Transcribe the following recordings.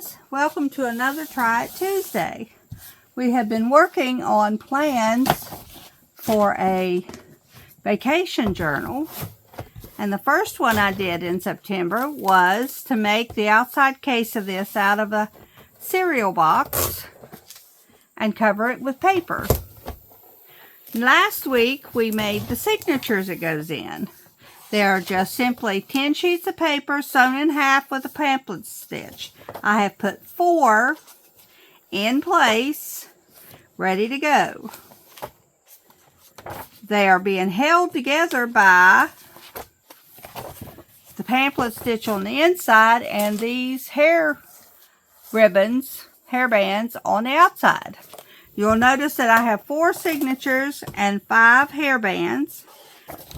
guys, welcome to another Try It Tuesday. We have been working on plans for a vacation journal, and the first one I did in September was to make the outside case of this out of a cereal box and cover it with paper. Last week we made the signatures it goes in. They are just simply 10 sheets of paper sewn in half with a pamphlet stitch. I have put 4 in place, ready to go. They are being held together by the pamphlet stitch on the inside and these hair ribbons, hair bands on the outside. You'll notice that I have 4 signatures and 5 hair bands.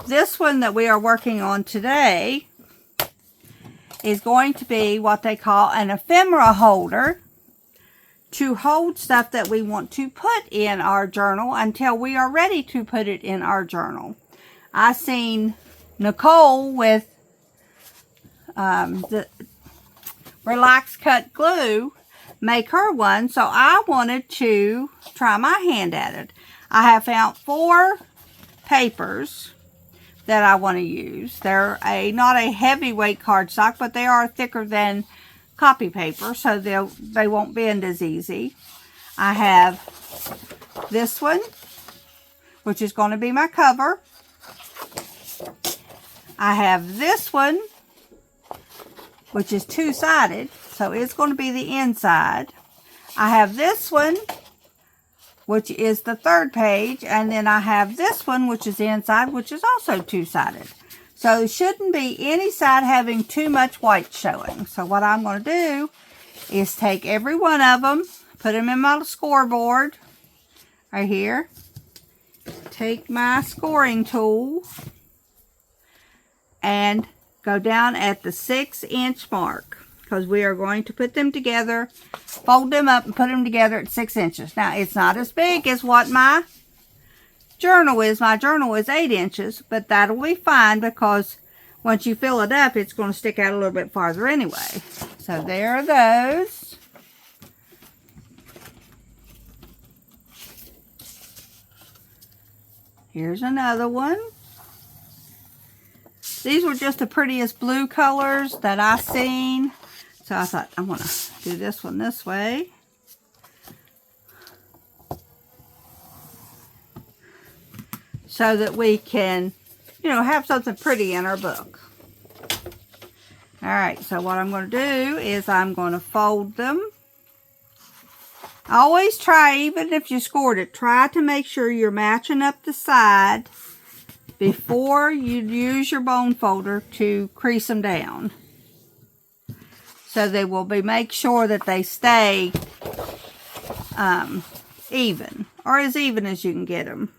This one that we are working on today is going to be what they call an ephemera holder to hold stuff that we want to put in our journal until we are ready to put it in our journal. I seen Nicole with the Relax Cut glue make her one, so I wanted to try my hand at it. I have found 4 papers that I want to use. They're not a heavyweight cardstock, but they are thicker than copy paper, so they won't bend as easy. I have this one, which is going to be my cover. I have this one, which is 2-sided, so it's going to be the inside. I have this one, which is the 3rd page, and then I have this one, which is inside, which is also 2-sided. So it shouldn't be any side having too much white showing. So what I'm going to do is take every one of them, put them in my scoreboard right here, take my scoring tool, and go down at the 6-inch mark, because we are going to put them together, fold them up and put them together at 6 inches. Now, it's not as big as what my journal is. My journal is 8 inches, but that'll be fine because once you fill it up, it's going to stick out a little bit farther anyway. So there are those. Here's another one. These were just the prettiest blue colors that I seen. So I thought, I'm going to do this one this way. So that we can, have something pretty in our book. Alright, so what I'm going to do is I'm going to fold them. Always try, even if you scored it, try to make sure you're matching up the side before you use your bone folder to crease them down. So they will make sure that they stay even, or as even as you can get them.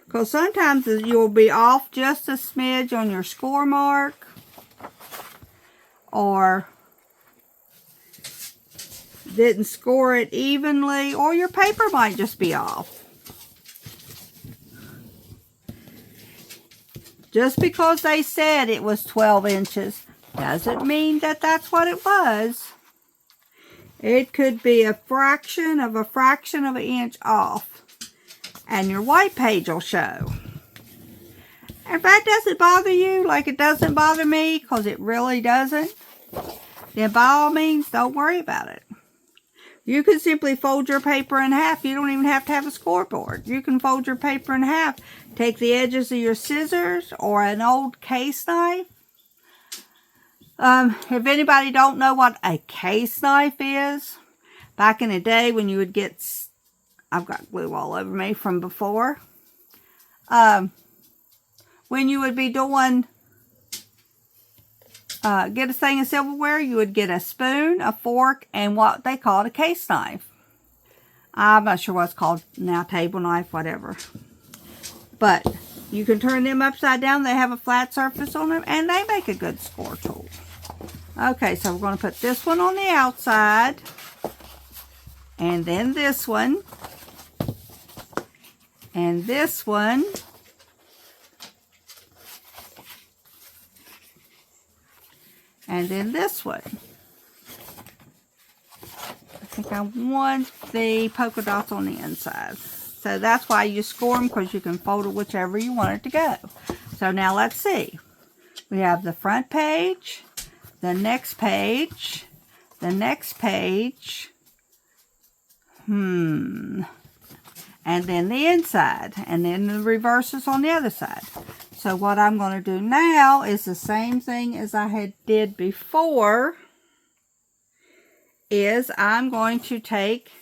Because sometimes you'll be off just a smidge on your score mark, or didn't score it evenly, or your paper might just be off. Just because they said it was 12 inches doesn't mean that that's what it was. It could be a fraction of an inch off, and your white page will show. If that doesn't bother you, like it doesn't bother me, because it really doesn't, then by all means, don't worry about it. You can simply fold your paper in half. You don't even have to have a scoreboard. You can fold your paper in half. Take the edges of your scissors or an old case knife. If anybody don't know what a case knife is, back in the day when you would get, I've got glue all over me from before, when you would be doing, get a thing of silverware, you would get a spoon, a fork, and what they called a case knife. I'm not sure what it's called now, table knife, whatever. But you can turn them upside down. They have a flat surface on them, and they make a good score tool. Okay, so we're going to put this one on the outside, and then this one, and this one, and then this one. think I want the polka dots on the inside. So that's why you score them, because you can fold it whichever you want it to go. So now let's see. We have the front page, the next page, the next page, and then the inside, and then the reverses on the other side. So what I'm going to do now is the same thing as I did before, is I'm going to take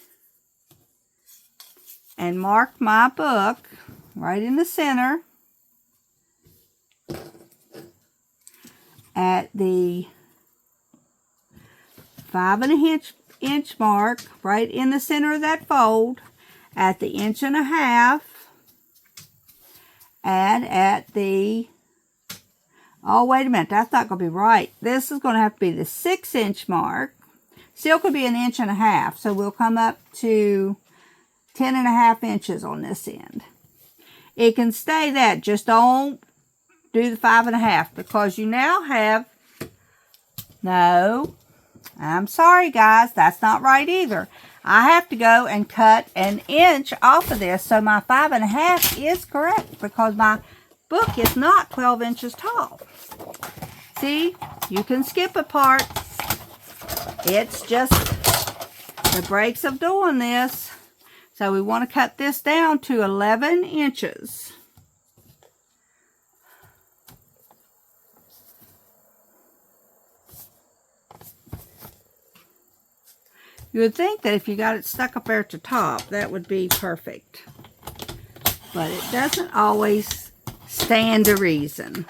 and mark my book right in the center at the 5.5 inch mark, right in the center of that fold, at the 1.5 inches, and at the, oh wait a minute, that's not going to be right. This is going to have to be the 6-inch mark. Still could be 1.5 inches, so we'll come up to 10.5 inches on this end. It can stay that, just don't do the 5.5, because you now have, no, I'm sorry guys, that's not right either. I have to go and cut 1 inch off of this, so my 5.5 is correct, because my book is not 12 inches tall. See, you can skip a part. It's just the breaks of doing this. So we want to cut this down to 11 inches. You would think that if you got it stuck up there at the top, that would be perfect. But it doesn't always stand to reason.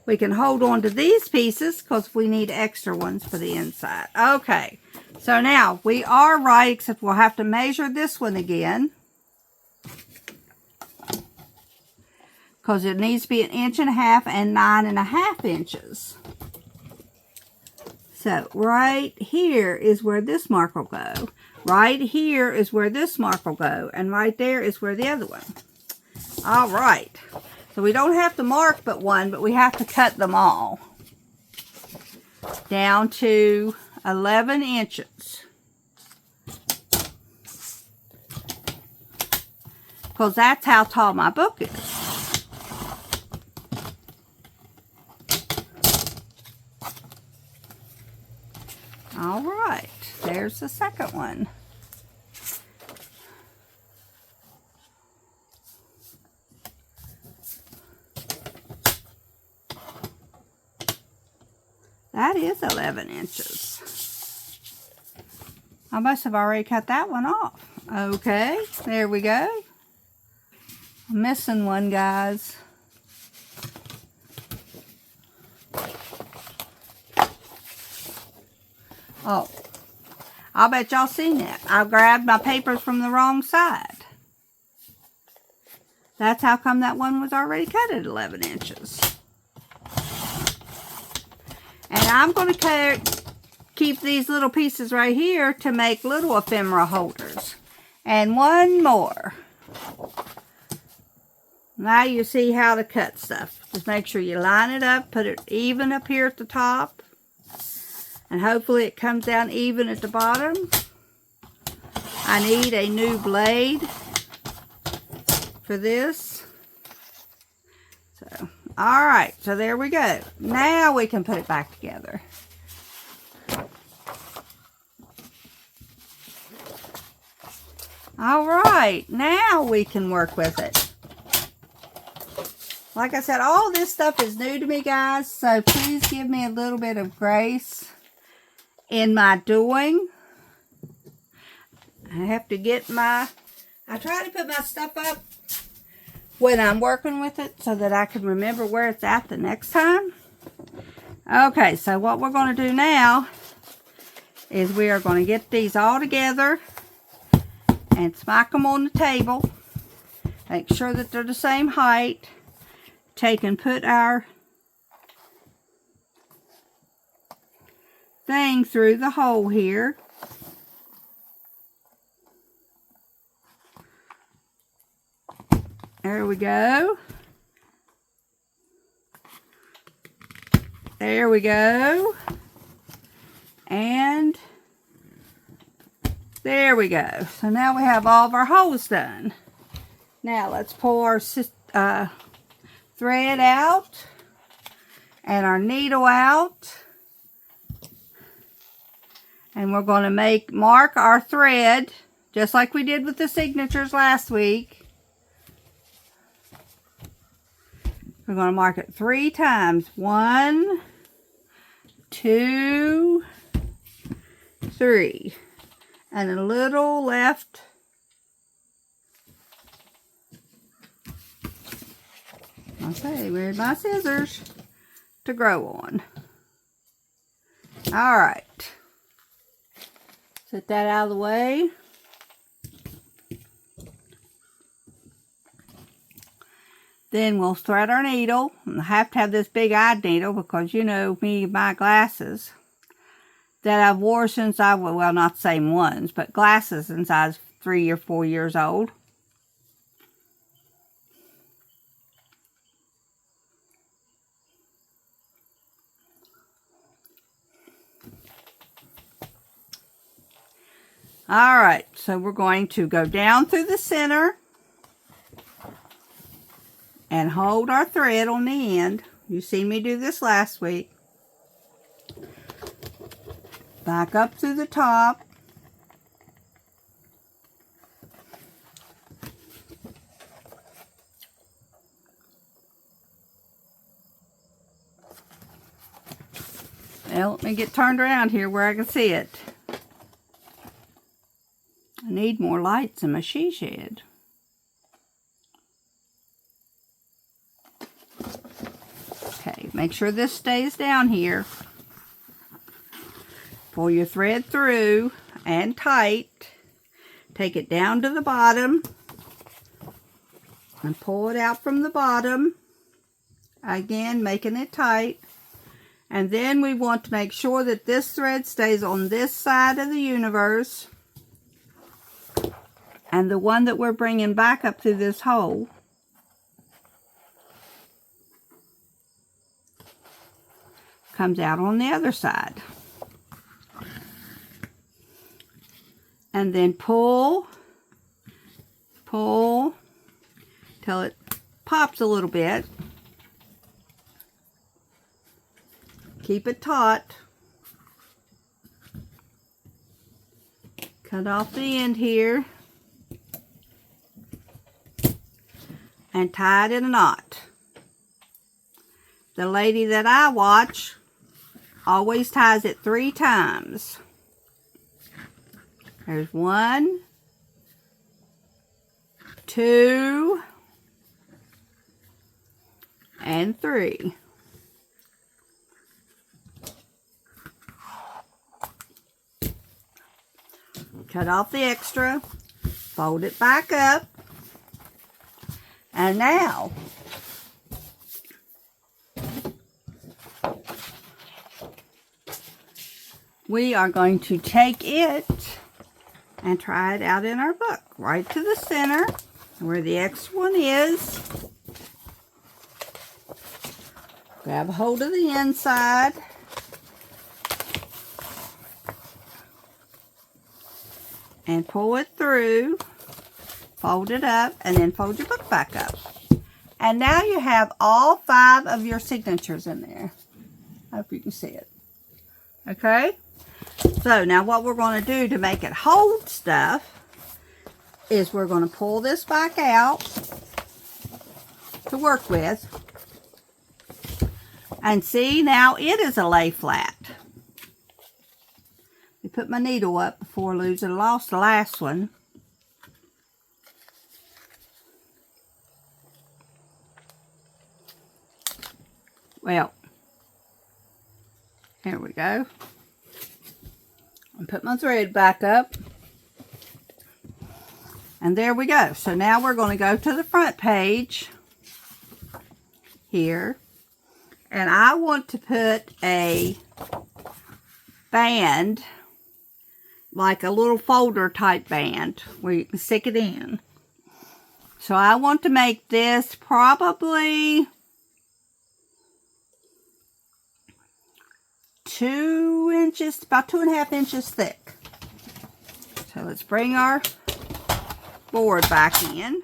We can hold on to these pieces because we need extra ones for the inside. Okay, so now we are right, except we'll have to measure this one again, because it needs to be 1.5 inches and 9.5 inches. So right here is where this mark will go. Right here is where this mark will go. And right there is where the other one. All right. So we don't have to mark but one, but we have to cut them all down to 11 inches. Because that's how tall my book is. All right, there's the second one. That is 11 inches. I must have already cut that one off. Okay, there we go. I'm missing one, guys. Oh, I'll bet y'all seen that. I grabbed my papers from the wrong side. That's how come that one was already cut at 11 inches. And I'm going to keep these little pieces right here to make little ephemera holders. And one more. Now you see how to cut stuff. Just make sure you line it up, put it even up here at the top. And hopefully it comes down even at the bottom. I need a new blade for this. So, alright, so there we go. Now we can put it back together. Alright, now we can work with it. Like I said, all this stuff is new to me, guys, so please give me a little bit of grace in my doing. I have to get I try to put my stuff up when I'm working with it so that I can remember where it's at the next time. Okay, so what we're going to do now is we are going to get these all together and smack them on the table. Make sure that they're the same height. Take and put our thing through the hole here. There we go. There we go. And There we go. So now we have all of our holes done. Now let's pull our thread out and our needle out. And we're going to mark our thread just like we did with the signatures last week. We're going to mark it 3 times. 1, 2, 3. And a little left. Okay, where's my scissors to grow on? All right. Set that out of the way. Then we'll thread our needle. I have to have this big-eyed needle because you know me, my glasses that I've wore since I was, well, not the same ones, but glasses since I was 3 or 4 years old. All right, so we're going to go down through the center and hold our thread on the end. You seen me do this last week. Back up through the top. Now let me get turned around here where I can see it. I need more lights in my she shed. Okay, make sure this stays down here. Pull your thread through and tight. Take it down to the bottom and pull it out from the bottom. Again, making it tight. And then we want to make sure that this thread stays on this side of the universe. And the one that we're bringing back up through this hole comes out on the other side. And then pull till it pops a little bit. Keep it taut. Cut off the end here. And tie it in a knot. The lady that I watch always ties it 3 times. There's 1, 2, and 3. Cut off the extra, fold it back up, and now we are going to take it and try it out in our book. Right to the center, where the extra one is. Grab a hold of the inside. And pull it through. Fold it up, and then fold your book back up. And now you have all 5 of your signatures in there. I hope you can see it. Okay? So now what we're going to do to make it hold stuff is we're going to pull this back out to work with. And see, now it is a lay flat. I put my needle up before I lost the last one. Well, here we go. And put my thread back up. And there we go. So now we're going to go to the front page here. And I want to put a band, like a little folder type band where you can stick it in. So I want to make this probably 2 inches, about 2.5 inches thick. So let's bring our board back in.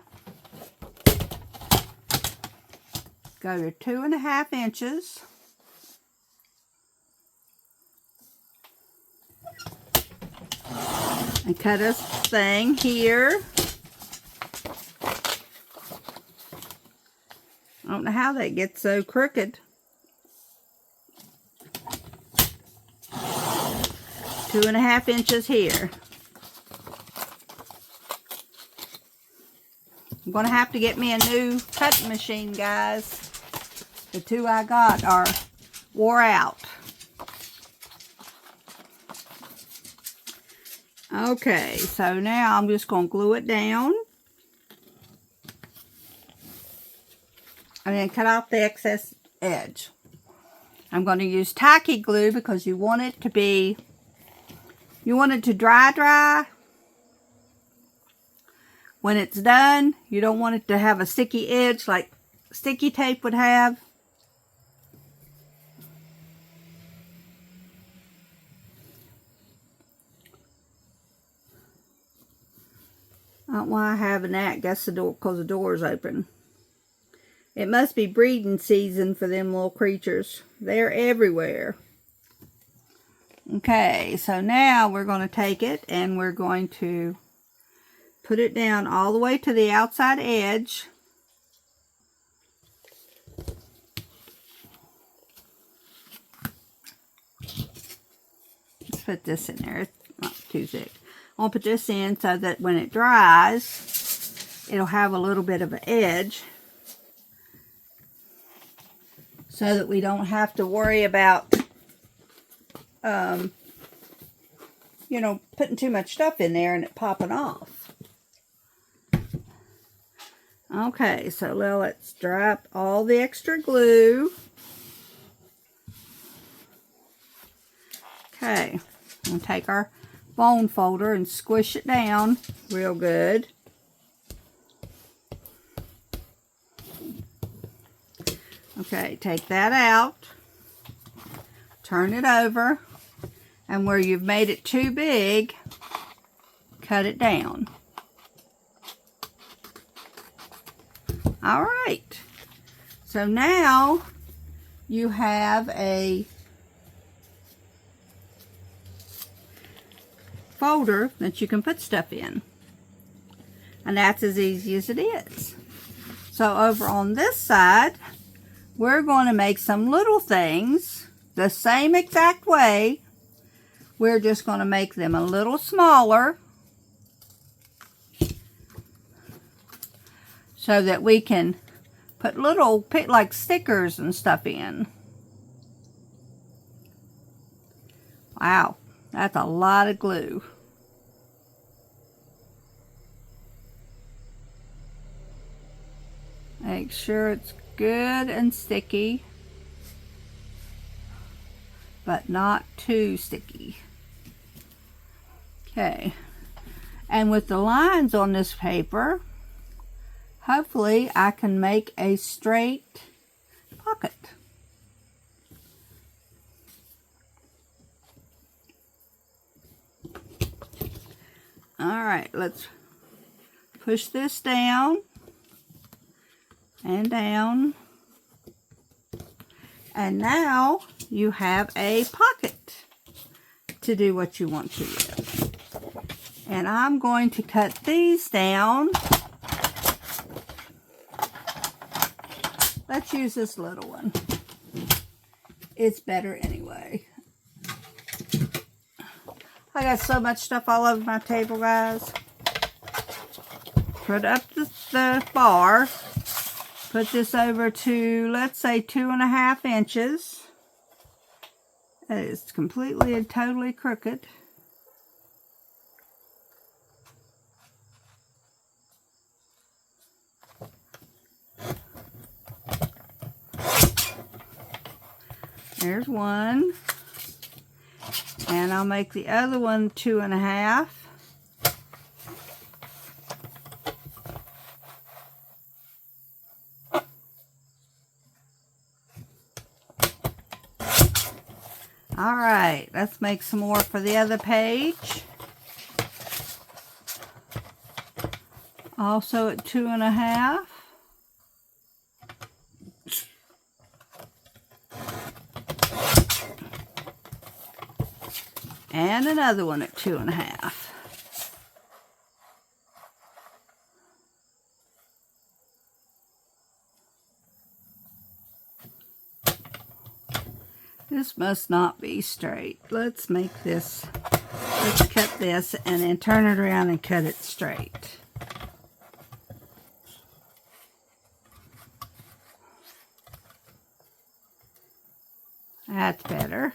Go to 2.5 inches. And cut a thing here. I don't know how that gets so crooked. 2.5 inches here. I'm going to have to get me a new cutting machine, guys. The two I got are wore out. Okay, so now I'm just going to glue it down. And then cut off the excess edge. I'm going to use tacky glue because you want it to be, you want it to dry. When it's done, you don't want it to have a sticky edge like sticky tape would have. I don't know why I have that. Guess the door, because the door is open. It must be breeding season for them little creatures. They're everywhere. Okay, so now we're going to take it and we're going to put it down all the way to the outside edge. Let's put this in there. It's not too thick. I'll put this in so that when it dries, it'll have a little bit of an edge. So that we don't have to worry about, you know, putting too much stuff in there and it popping off. Okay, so now let's dry up all the extra glue. Okay, we'll take our bone folder and squish it down real good. Okay, take that out, turn it over, and where you've made it too big, cut it down. All right, so now you have a folder that you can put stuff in, and that's as easy as it is. So over on this side, we're going to make some little things the same exact way. We're just going to make them a little smaller so that we can put little, like stickers and stuff in. Wow, that's a lot of glue. Make sure it's good and sticky, but not too sticky. Okay, and with the lines on this paper, hopefully I can make a straight pocket. All right, let's push this down and down, and now you have a pocket to do what you want to with. And I'm going to cut these down. Let's use this little one. It's better anyway. I got so much stuff all over my table, guys. Put up the bar. Put this over to, let's say, 2.5 inches. That is completely and totally crooked. There's one. And I'll make the other one 2.5. All right, let's make some more for the other page. Also at 2.5. And another one at 2.5. This must not be straight. Let's make this, let's cut this and then turn it around and cut it straight. That's better.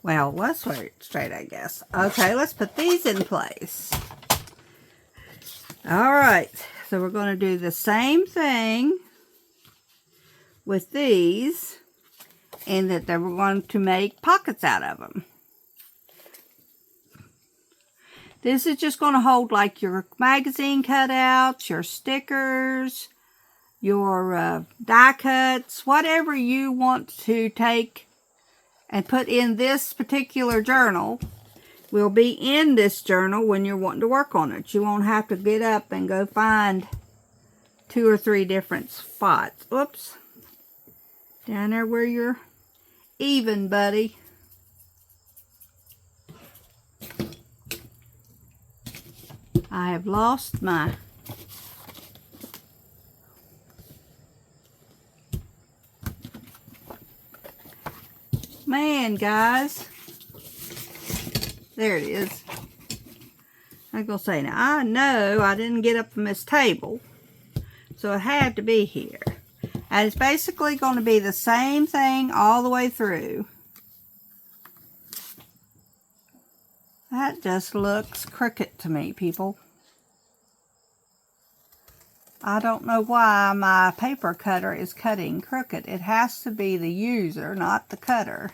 Well, let's wear it straight, I guess. Okay, let's put these in place. All right, so we're going to do the same thing with these, and that we're going to make pockets out of them. This is just going to hold like your magazine cutouts, your stickers, your die cuts, whatever you want to take and put in this particular journal will be in this journal when you're wanting to work on it. You won't have to get up and go find 2 or 3 different spots. Oops. Down there where you're even, buddy. I have lost my... Man, guys. There it is. I was going to say, now I know I didn't get up from this table, so it had to be here. And it's basically going to be the same thing all the way through. That just looks crooked to me, people. I don't know why my paper cutter is cutting crooked. It has to be the user, not the cutter.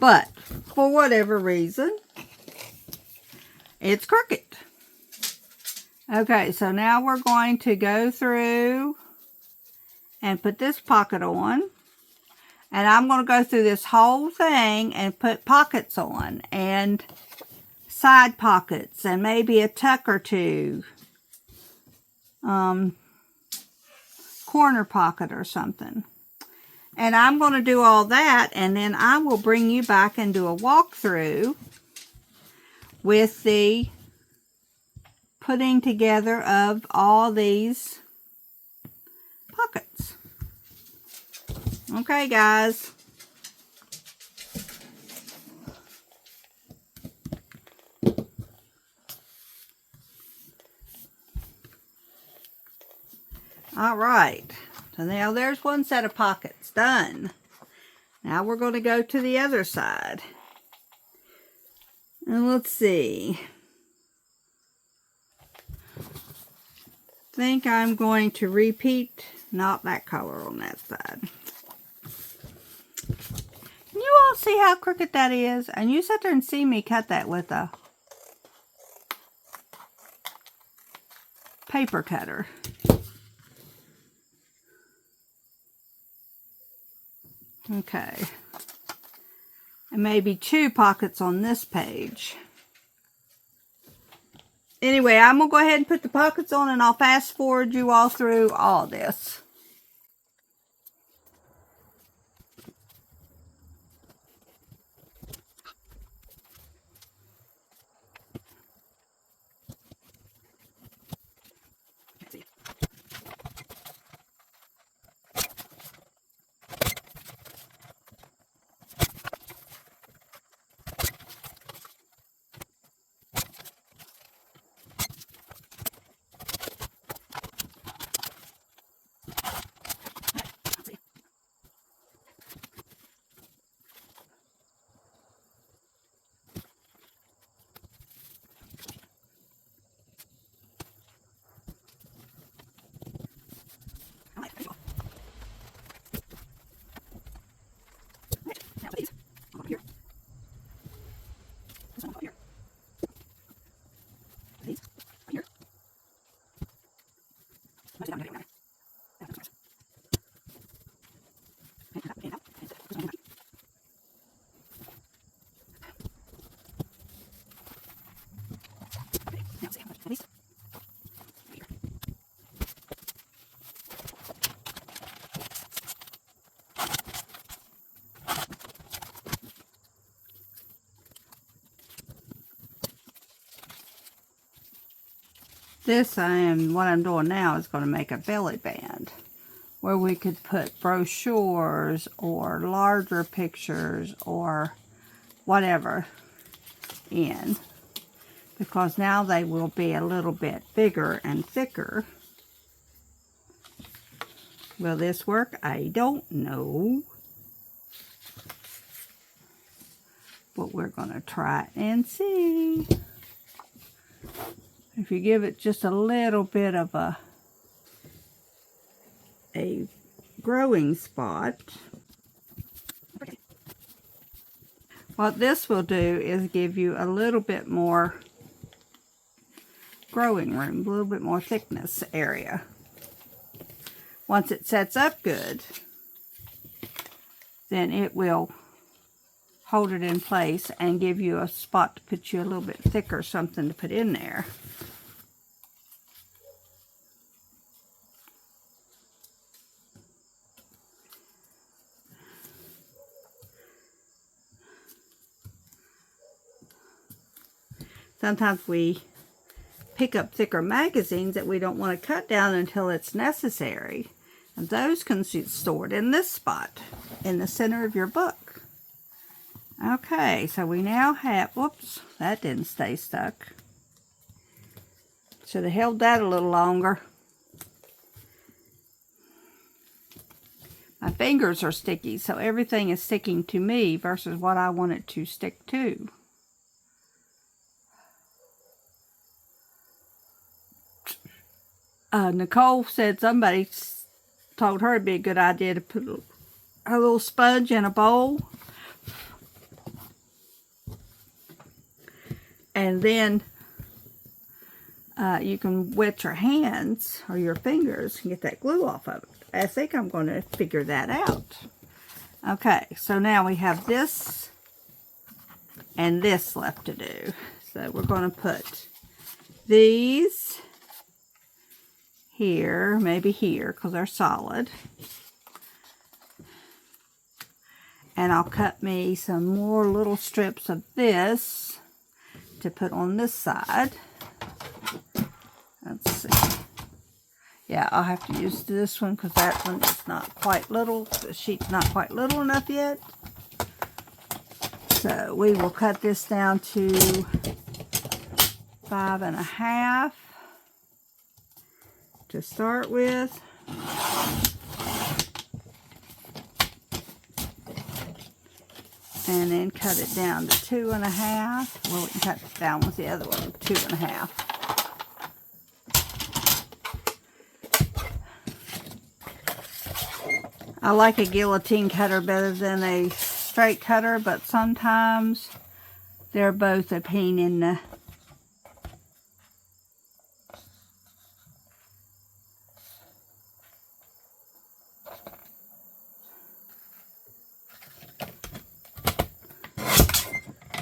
But, for whatever reason, it's crooked. Okay, so now we're going to go through and put this pocket on. And I'm going to go through this whole thing and put pockets on. And side pockets. And maybe a tuck or two. Corner pocket or something. And I'm going to do all that, and then I will bring you back and do a walkthrough with the putting together of all these pockets. Okay, guys. All right. So now there's one set of pockets done. Now we're going to go to the other side. And let's see. I think I'm going to repeat, not that color on that side. Can you all see how crooked that is? And you sit there and see me cut that with a paper cutter. Okay, and maybe 2 pockets on this page. Anyway, I'm going to go ahead and put the pockets on, and I'll fast forward you all through all this. what I'm doing now is going to make a belly band where we could put brochures or larger pictures or whatever in, because now they will be a little bit bigger and thicker. Will this work? I don't know. But we're going to try it and see. If you give it just a little bit of a growing spot, what this will do is give you a little bit more growing room, a little bit more thickness area. Once it sets up good, then it will hold it in place and give you a spot to put you a little bit thicker something to put in there. Sometimes we pick up thicker magazines that we don't want to cut down until it's necessary. And those can be stored in this spot, in the center of your book. Okay, so we now have, whoops, that didn't stay stuck. Should have held that a little longer. My fingers are sticky, so everything is sticking to me versus what I want it to stick to. Nicole said somebody told her it'd be a good idea to put a little sponge in a bowl. And then you can wet your hands or your fingers and get that glue off of it. I think I'm going to figure that out. Okay, so now we have this and this left to do. So we're going to put these here, maybe here, because they're solid. And I'll cut me some more little strips of this to put on this side. Let's see. Yeah, I'll have to use this one because that one is not quite little. The sheet's not quite little enough yet. So we will cut this down to 5.5 to start with. And then cut it down to 2.5. Well, we can cut it down with the other one, 2.5. I like a guillotine cutter better than a straight cutter, but sometimes they're both a pain in the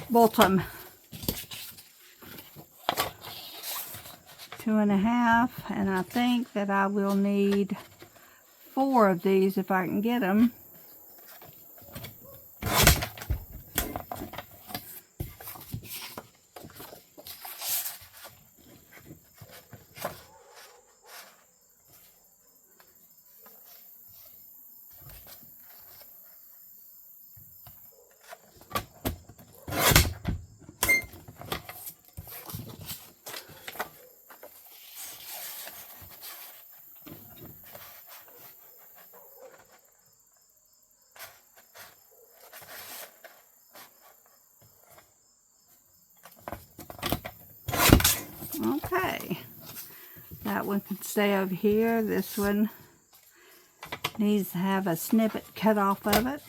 bottom. 2.5, and I think that I will need 4 of these if I can get them. Okay, that one can stay over here. This one needs to have a snippet cut off of it.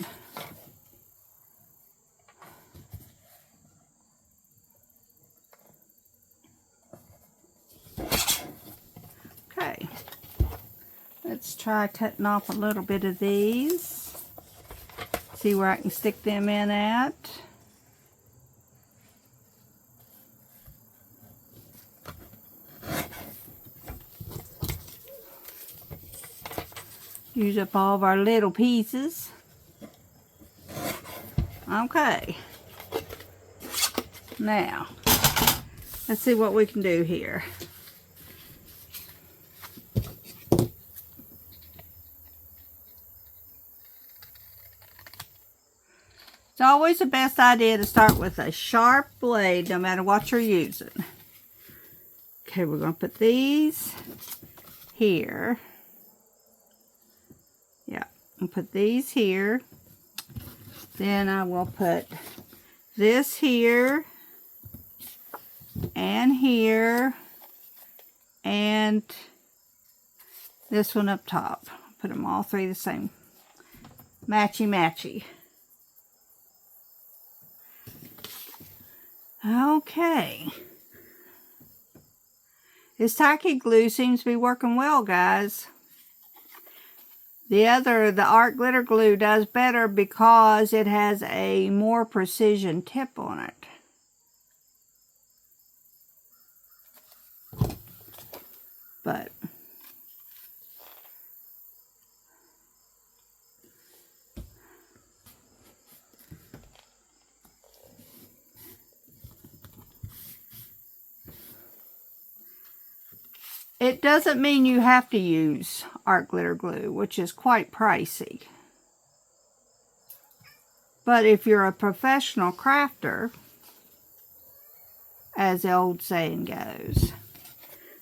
Okay, let's try cutting off a little bit of these. See where I can stick them in at. Use up all of our little pieces. Okay. Now, let's see what we can do here. It's always the best idea to start with a sharp blade, no matter what you're using. Okay, we're going to put these here. Yeah, I'll put these here. Then I will put this here, and here, and this one up top. Put them all three the same. Matchy-matchy. Okay. This tacky glue seems to be working well, guys. The art glitter glue does better because it has a more precision tip on it. But it doesn't mean you have to use art glitter glue, which is quite pricey. But if you're a professional crafter, as the old saying goes,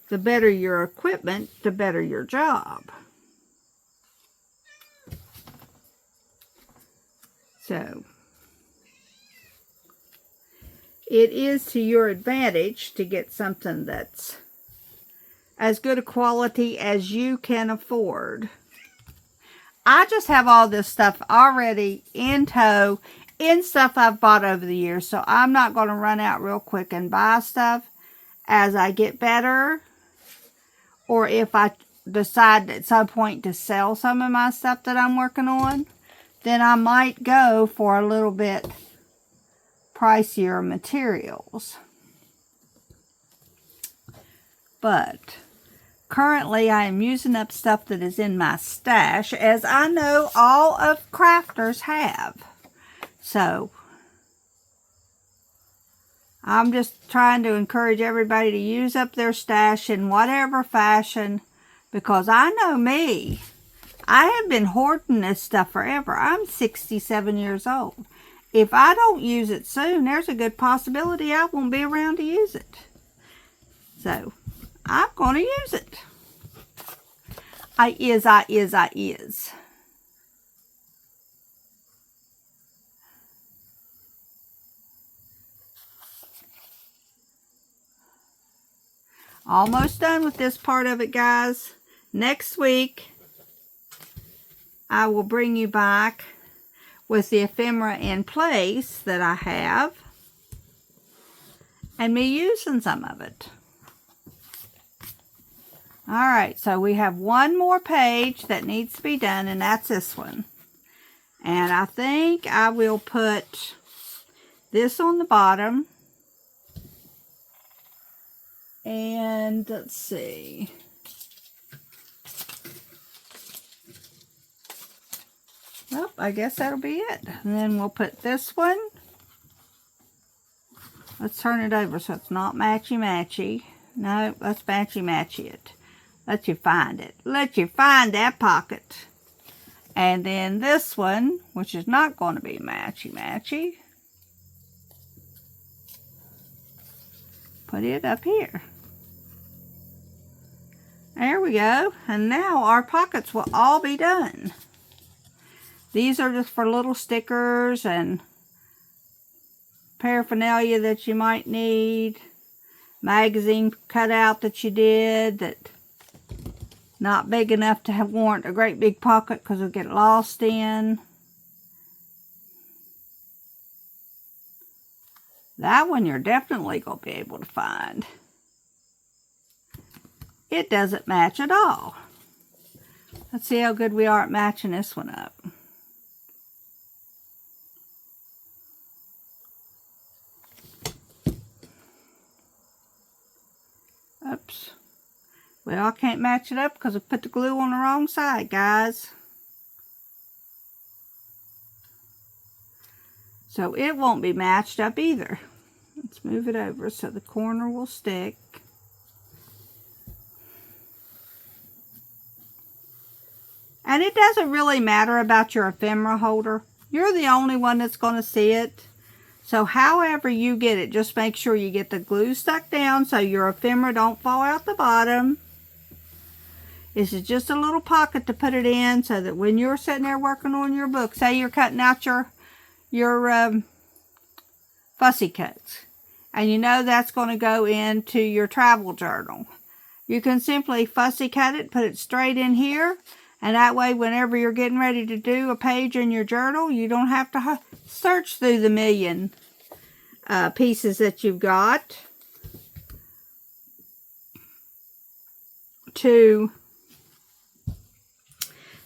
the better your equipment, the better your job. So, it is to your advantage to get something that's as good a quality as you can afford. I just have all this stuff already in tow, in stuff I've bought over the years, so I'm not going to run out real quick and buy stuff as I get better, or if I decide at some point to sell some of my stuff that I'm working on, then I might go for a little bit pricier materials. But currently I am using up stuff that is in my stash, as I know all of crafters have. So I'm just trying to encourage everybody to use up their stash in whatever fashion, because I know me. I have been hoarding this stuff forever. I'm 67 years old. If I don't use it soon, there's a good possibility I won't be around to use it. So I'm going to use it. I is. Almost done with this part of it, guys. Next week, I will bring you back with the ephemera in place that I have, and me using some of it. Alright, so we have one more page that needs to be done, and that's this one. And I think I will put this on the bottom. And let's see. Well, I guess that'll be it. And then we'll put this one. Let's turn it over so it's not matchy-matchy. No, let's matchy-matchy it. Let you find it. Let you find that pocket. And then this one, which is not going to be matchy-matchy. Put it up here. There we go. And now our pockets will all be done. These are just for little stickers and paraphernalia that you might need. Magazine cutout that you did that not big enough to have warrant a great big pocket because it'll get lost in. That one you're definitely going to be able to find. It doesn't match at all. Let's see how good we are at matching this one up. Oops. Well, I can't match it up because I put the glue on the wrong side, guys. So it won't be matched up either. Let's move it over so the corner will stick. And it doesn't really matter about your ephemera holder. You're the only one that's going to see it. So however you get it, just make sure you get the glue stuck down so your ephemera don't fall out the bottom. This is just a little pocket to put it in so that when you're sitting there working on your book, say you're cutting out your fussy cuts, and you know that's going to go into your travel journal. You can simply fussy cut it, put it straight in here, and that way whenever you're getting ready to do a page in your journal, you don't have to search through the million pieces that you've got to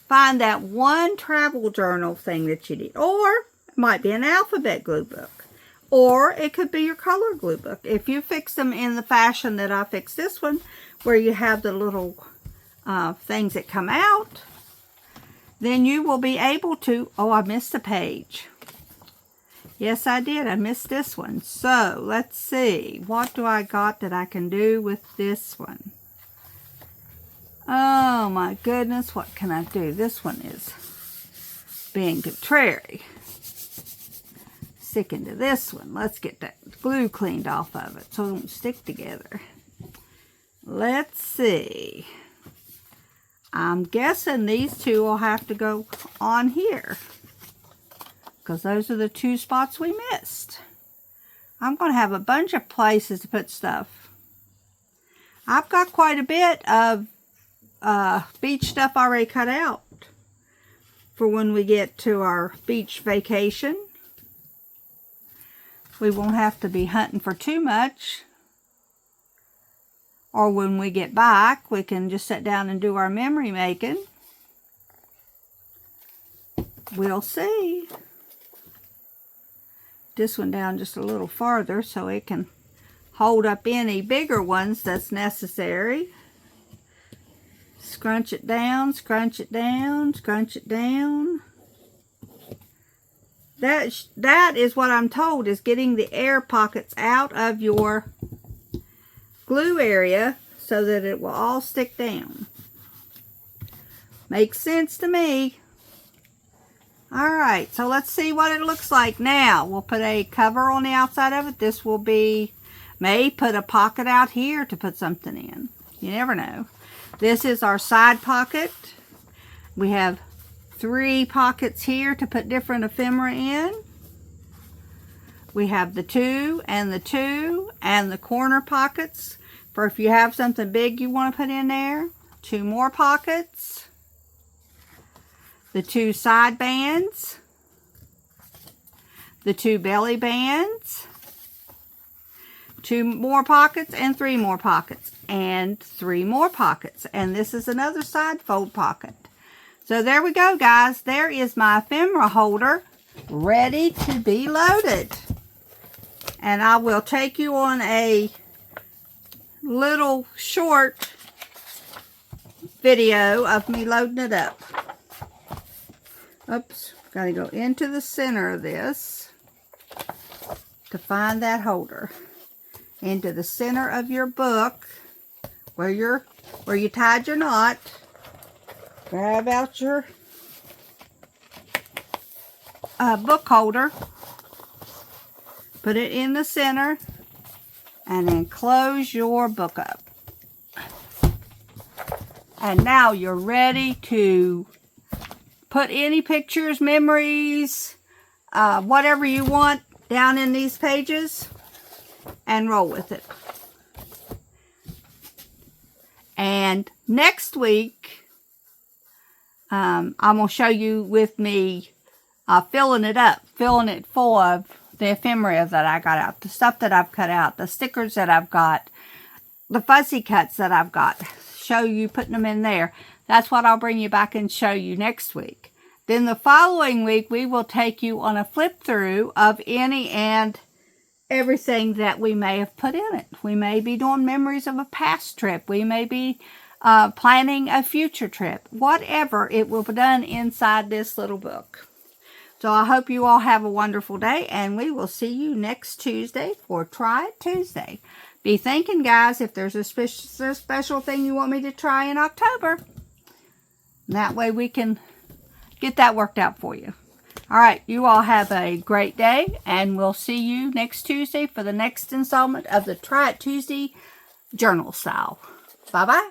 find that one travel journal thing that you need. Or it might be an alphabet glue book. Or it could be your color glue book. If you fix them in the fashion that I fixed this one, where you have the little things that come out, then you will be able to... Oh, I missed a page. Yes, I did. I missed this one. So, let's see. What do I got that I can do with this one? Oh, my goodness. What can I do? This one is being contrary. Stick into this one. Let's get that glue cleaned off of it so it won't stick together. Let's see. I'm guessing these two will have to go on here, because those are the two spots we missed. I'm going to have a bunch of places to put stuff. I've got quite a bit of beach stuff already cut out for when we get to our beach vacation. We won't have to be hunting for too much. Or when we get back, we can just sit down and do our memory making. We'll see. This one down just a little farther so it can hold up any bigger ones that's necessary. Scrunch it down, scrunch it down, scrunch it down. That is what I'm told is getting the air pockets out of your glue area so that it will all stick down. Makes sense to me. Alright, so let's see what it looks like now. We'll put a cover on the outside of it. This will be, may put a pocket out here to put something in. You never know. This is our side pocket. We have 3 pockets here to put different ephemera in. We have the 2 and the 2 and the corner pockets for if you have something big you want to put in there. 2 more pockets. The 2 side bands. The 2 belly bands. 2 more pockets and 3 more pockets. And 3 more pockets. And this is another side fold pocket. So there we go, guys. There is my ephemera holder ready to be loaded. And I will take you on a little short video of me loading it up. Oops, got to go into the center of this to find that holder. Into the center of your book where you tied your knot. Grab out your book holder. Put it in the center and then close your book up. And now you're ready to put any pictures, memories, whatever you want down in these pages and roll with it. And next week, I'm going to show you with me filling it up, filling it full of the ephemera that I got out, the stuff that I've cut out, the stickers that I've got, the fussy cuts that I've got. Show you putting them in there. That's what I'll bring you back and show you next week. Then the following week, we will take you on a flip through of any and everything that we may have put in it. We may be doing memories of a past trip. We may be planning a future trip. Whatever, it will be done inside this little book. So I hope you all have a wonderful day, and we will see you next Tuesday for Try It Tuesday. Be thinking, guys, if there's a special thing you want me to try in October. That way we can get that worked out for you. All right, you all have a great day, and we'll see you next Tuesday for the next installment of the Try It Tuesday journal style. Bye-bye.